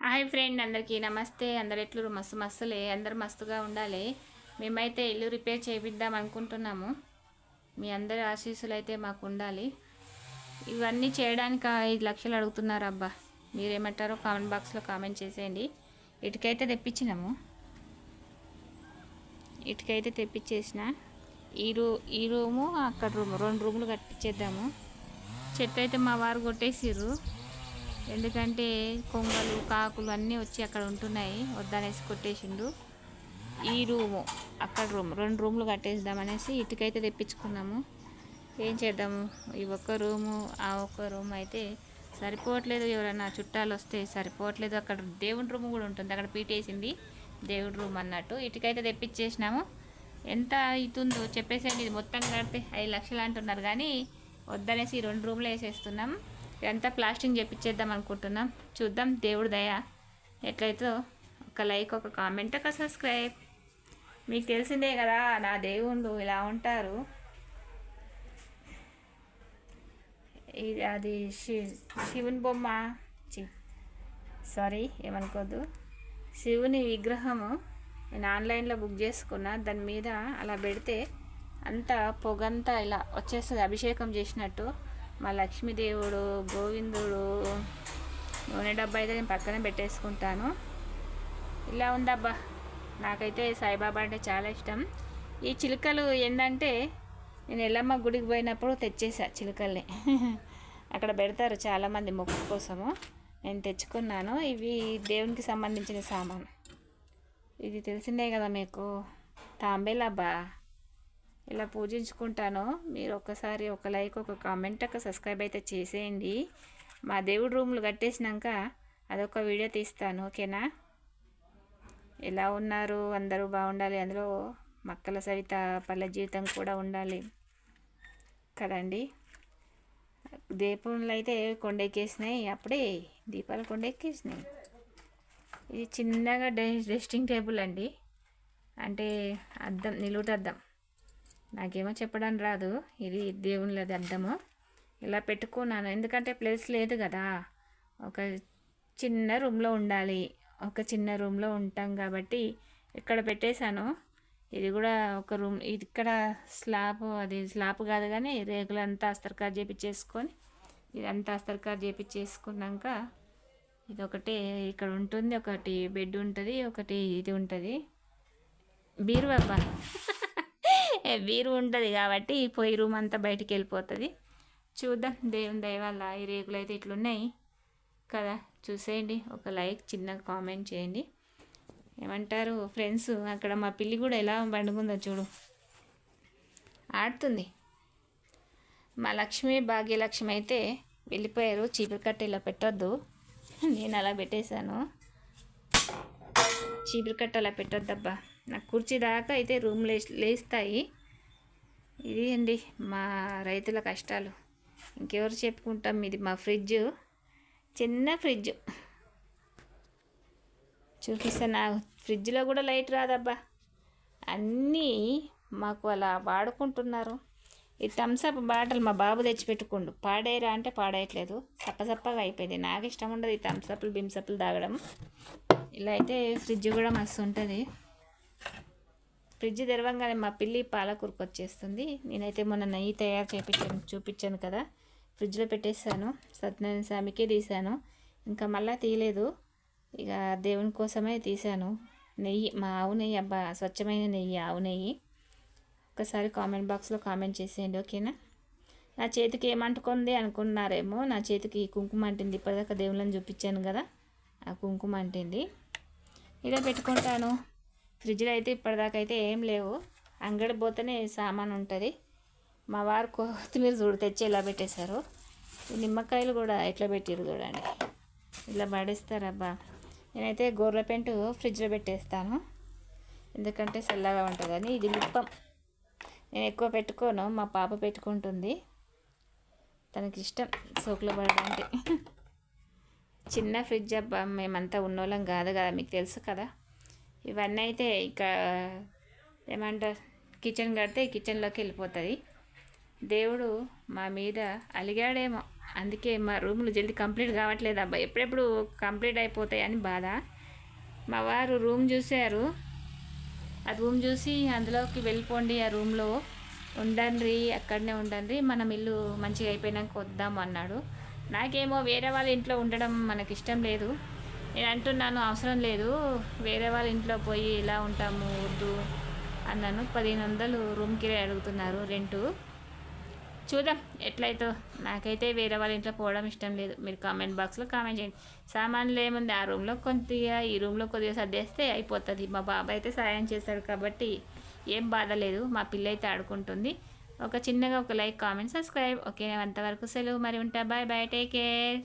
Hi friend, అందరికీ నమస్తే. అందరు ఎట్లు మస్తులే, అందరు మస్తుగా ఉండాలి. మేమైతే ఇల్లు రిపేర్ చేపిద్దాం అనుకుంటున్నాము. మీ అందరి ఆశీస్సులు అయితే మాకు ఉండాలి. ఇవన్నీ చేయడానికి 5 లక్షలు అడుగుతున్నారు. అబ్బా, మీరేమంటారో కామెంట్ బాక్స్లో కామెంట్ చేసేయండి. ఇటుకైతే తెప్పించినాము, ఇటుకైతే తెప్పించేసిన. ఈ రూము అక్కడ రూము 2 రూములు కట్టించేద్దాము. చెట్టు అయితే మా వారు కొట్టేసిర్రు, ఎందుకంటే కొంగలు కాకులు అన్నీ వచ్చి అక్కడ ఉంటున్నాయి, వద్దనేసి కొట్టేసిండు. ఈ రూము అక్కడ రూమ్ 2 రూములు కట్టేద్దామనేసి ఇటుకైతే తెప్పించుకున్నాము. ఏం చేద్దాము, ఈ ఒక్క రూము ఆ ఒక్క రూమ్ అయితే సరిపోవట్లేదు. ఎవరైనా చుట్టాలు వస్తే సరిపోవట్లేదు. అక్కడ దేవుని రూమ్ కూడా ఉంటుంది, అక్కడ పీటేసింది దేవుడి రూమ్ అన్నట్టు. ఇటుకైతే తెప్పించేసినాము. ఎంత అవుతుందో చెప్పేసేయండి. ఇది మొత్తం కడితే 5 లక్షలు అంటున్నారు, కానీ వద్దనేసి 2 రూమ్లు వేసేస్తున్నాం. ఇదంతా ప్లాస్టింగ్ చేపించేద్దాం అనుకుంటున్నాం. చూద్దాం, దేవుడి దయ ఎట్లయితే. ఒక లైక్, ఒక కామెంట్, ఒక సబ్స్క్రైబ్. మీకు తెలిసిందే కదా నా దేవుళ్ళు ఇలా ఉంటారు. ఇది అది శివుని బొమ్మ, సారీ ఏమనుకోద్దు, శివుని విగ్రహము నేను ఆన్లైన్లో బుక్ చేసుకున్నా. దాని మీద అలా పెడితే అంతా పొగంతా ఇలా వచ్చేస్తుంది, అభిషేకం చేసినట్టు. మా లక్ష్మీదేవుడు, గోవిందుడు నూనె డబ్బా అయితే నేను పక్కన పెట్టేసుకుంటాను. ఇలా ఉందబ్బా. నాకైతే సాయిబాబా అంటే చాలా ఇష్టం. ఈ చిలుకలు ఏంటంటే నేను ఎల్లమ్మ గుడికి పోయినప్పుడు తెచ్చేసా చిలుకల్ని. అక్కడ పెడతారు చాలామంది మొక్కు కోసము, నేను తెచ్చుకున్నాను. ఇవి దేవునికి సంబంధించిన సామాను. ఇది తెలిసిందే కదా మీకు, తాంబేలబ్బా. ఇలా పూజించుకుంటాను. మీరు ఒక్కసారి ఒక లైక్, ఒక కామెంట్, ఒక సబ్స్క్రైబ్ అయితే చేసేయండి. మా దేవుడి రూములు కట్టేసినాక అదొక వీడియో తీస్తాను, ఓకేనా? ఎలా ఉన్నారు? అందరూ బాగుండాలి. అందులో మక్కల సవిత పల్లె జీవితం కూడా ఉండాలి కదండి. దీపంలో అయితే కొండెక్కేసినాయి, అప్పుడే దీపాలు కొండెక్కేసినాయి. ఇది చిన్నగా డ్రెస్సింగ్ టేబుల్ అండి, అంటే అద్దం, నిలువుటద్దం. నాకేమో చెప్పడానికి రాదు. ఇది దేవుళ్ళది అద్దము. ఇలా పెట్టుకున్నాను, ఎందుకంటే ప్లేస్ లేదు కదా. ఒక చిన్న రూమ్లో ఉండాలి, ఒక చిన్న రూమ్లో ఉంటాం కాబట్టి ఇక్కడ పెట్టేశాను. ఇది కూడా ఒక రూమ్. ఇది ఇక్కడ స్లాబ్, అది స్లాబ్ కాదు కానీ రేగులంతా అస్తర్కార్ చేపించేసుకొని, ఇదంతా అస్తర్కార్ చేపించేసుకున్నాక ఇది ఒకటి ఇక్కడ ఉంటుంది, ఒకటి బెడ్ ఉంటుంది, ఒకటి ఇది ఉంటుంది, బీరువా. బీరు ఉంటుంది కాబట్టి పోయి రూమ్ అంతా బయటికి వెళ్ళిపోతుంది. చూద్దాం, దేవుని దయ వల్ల ఈ రేకులు అయితే ఇట్లున్నాయి కదా. చూసేయండి, ఒక లైక్, చిన్న కామెంట్ చేయండి. ఏమంటారు ఫ్రెండ్స్? అక్కడ మా పిల్లి కూడా ఎలా పండుకుందో చూడు, ఆడుతుంది. మా లక్ష్మి, భాగ్యలక్ష్మి అయితే వెళ్ళిపోయారు. చీపురు కట్ట ఇలా పెట్టొద్దు, నేను అలా పెట్టేశాను. చీపురు కట్ట అలా పెట్టొద్దబ్బా, నాకు కుర్చీ దాకా అయితే రూమ్ లేస్తాయి. ఇది అండి మా రైతుల కష్టాలు, ఇంకెవరు చెప్పుకుంటాం. ఇది మా ఫ్రిడ్జ్, చిన్న ఫ్రిడ్జ్ చూపిస్తాను. ఫ్రిడ్జ్లో కూడా లైట్ రాదబ్బా, అన్నీ మాకు అలా వాడుకుంటున్నారు. ఈ థమ్స్అప్ బాటిల్ మా బాబు తెచ్చిపెట్టుకుండు, పాడేరా అంటే పాడేయట్లేదు, సప్పసప్పగా అయిపోయింది. నాకు ఇష్టం ఉండదు ఈ థమ్స్అప్లు బిమ్సప్లు తాగడం. ఇలా అయితే ఫ్రిడ్జ్ కూడా మస్తు ఉంటుంది. ఫ్రిడ్జ్ తెరవంగానే మా పిల్లి పాలకూరకు వచ్చేస్తుంది. నేనైతే మొన్న నెయ్యి తయారు చూపించాను కదా, ఫ్రిడ్జ్లో పెట్టేశాను. సత్యనారాయణ స్వామికే తీశాను, ఇంకా మళ్ళీ తీయలేదు. ఇక దేవుని కోసమే తీశాను. నెయ్యి, మా ఆవు నెయ్యి అబ్బా, స్వచ్ఛమైన నెయ్యి, ఆవు నెయ్యి. ఒకసారి కామెంట్ బాక్స్లో కామెంట్ చేసేయండి, ఓకేనా? నా చేతికి ఏమంటుకుంది అనుకున్నారేమో, నా చేతికి కుంకుమ అంటింది. ఇప్పటిదాకా దేవుళ్ళని చూపించాను కదా, ఆ కుంకుమ అంటింది. ఇలా పెట్టుకుంటాను. ఫ్రిడ్జ్లో అయితే ఇప్పటిదాకా అయితే ఏం లేవు, అంగడి పోతేనే సామాన్ ఉంటుంది. మా వారు కొత్తిమీర చూడు తెచ్చి ఇలా పెట్టేశారు. నిమ్మకాయలు కూడా ఎట్లా పెట్టారు చూడండి, ఇలా పడేస్తారబ్బా. నేనైతే గోర్ల పెంటు ఫ్రిడ్జ్లో పెట్టేస్తాను, ఎందుకంటే చల్లగా ఉంటుందని. ఇది లిప్పం, నేను ఎక్కువ పెట్టుకోను, మా పాప పెట్టుకుంటుంది, తనకి ఇష్టం సోకులో పడడానికి. చిన్న ఫ్రిడ్జ్ అబ్బా, మేమంతా ఉన్నోళ్ళం కాదు కదా, మీకు తెలుసు కదా. ఇవన్నీ అయితే ఇక ఏమంటారు, కిచెన్ కడితే కిచెన్లోకి వెళ్ళిపోతుంది. దేవుడు మా మీద అలిగాడేమో, అందుకే మా రూమ్లు జల్దీ కంప్లీట్ కావట్లేదు అబ్బా, ఎప్పుడెప్పుడు కంప్లీట్ అయిపోతాయి అని బాధ. మా వారు రూమ్ చూశారు, ఆ రూమ్ చూసి అందులోకి వెళ్ళిపోండి, ఆ రూమ్లో ఉండండి, అక్కడనే ఉండండి, మనం ఇల్లు మంచిగా అయిపోయినాక వద్దాము అన్నాడు. నాకేమో వేరే వాళ్ళ ఇంట్లో ఉండడం మనకి ఇష్టం లేదు. నేను అంటున్నాను అవసరం లేదు, వేరే వాళ్ళ ఇంట్లో పోయి ఇలా ఉంటాము వద్దు అన్నాను. 1500 రూమ్ కిరాయి అడుగుతున్నారు రెంటు. చూద్దాం ఎట్లయితో. నాకైతే వేరే వాళ్ళ ఇంట్లో పోవడం ఇష్టం లేదు. మీరు కామెంట్ బాక్స్లో కామెంట్ చేయండి. సామాన్లు ఏముంది, ఆ రూమ్లో కొద్దిగా ఈ రూమ్లో కొద్దిగా సర్దేస్తే అయిపోతుంది. మా బాబాయ్ అయితే సాయం చేస్తాడు కాబట్టి ఏం బాధ లేదు. మా పిల్ల అయితే ఆడుకుంటుంది. ఒక చిన్నగా ఒక లైక్, కామెంట్, సబ్స్క్రైబ్. ఓకే, అంతవరకు సెలవు, మరి ఉంటా. Bye bye, take care.